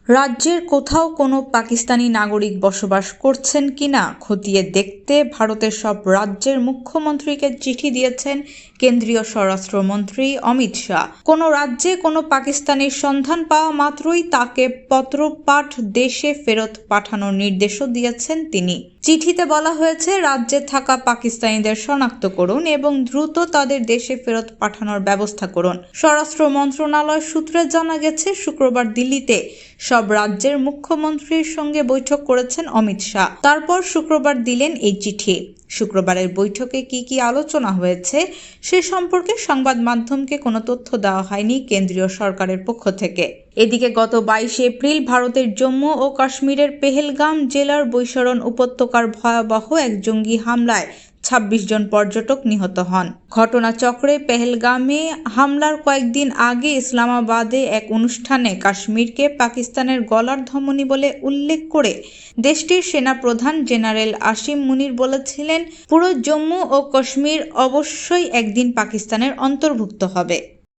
রাজ্যের কোথাও কোনো পাকিস্তানি নাগরিক বসবাস করছেন কিনা খতিয়ে দেখতে ভারতের সব রাজ্যের মুখ্যমন্ত্রীকে চিঠি দিয়েছেন কেন্দ্রীয় স্বরাষ্ট্রমন্ত্রী অমিত শাহ। কোনো রাজ্যে কোনো পাকিস্তানির সন্ধান পাওয়া মাত্রই তাকে পত্রপাঠ দেশে ফেরত পাঠানোর নির্দেশও দিয়েছেন তিনি। চিঠিতে বলা হয়েছে, রাজ্যে থাকা পাকিস্তানিদের শনাক্ত করুন এবং দ্রুত তাদের দেশে ফেরত পাঠানোর ব্যবস্থা করুন। স্বরাষ্ট্র মন্ত্রণালয় সূত্রে জানা গেছে, শুক্রবার দিল্লিতে সব রাজ্যের মুখ্যমন্ত্রীর সঙ্গে বৈঠক করেছেন অমিত শাহ। তারপর শুক্রবার দিলেন এই চিঠি। শুক্রবারের বৈঠকে কি আলোচনা হয়েছে সে সম্পর্কে সংবাদ মাধ্যমকে কোনো তথ্য দেওয়া হয়নি কেন্দ্রীয় সরকারের পক্ষ থেকে। এদিকে গত 22 এপ্রিল ভারতের জম্মু ও কাশ্মীরের পেহেলগাম জেলার বৈশরণ উপত্যকার ভয়াবহ এক জঙ্গি হামলায় 26 জন পর্যটক নিহত হন। ঘটনাচক্রে পেহেলগামে হামলার কয়েকদিন আগে ইসলামাবাদে এক অনুষ্ঠানে কাশ্মীরকে পাকিস্তানের গলার ধমনী বলে উল্লেখ করে দেশটির সেনাপ্রধান জেনারেল আসিম মুনির বলেছিলেন, পুরো জম্মু ও কাশ্মীর অবশ্যই একদিন পাকিস্তানের অন্তর্ভুক্ত হবে।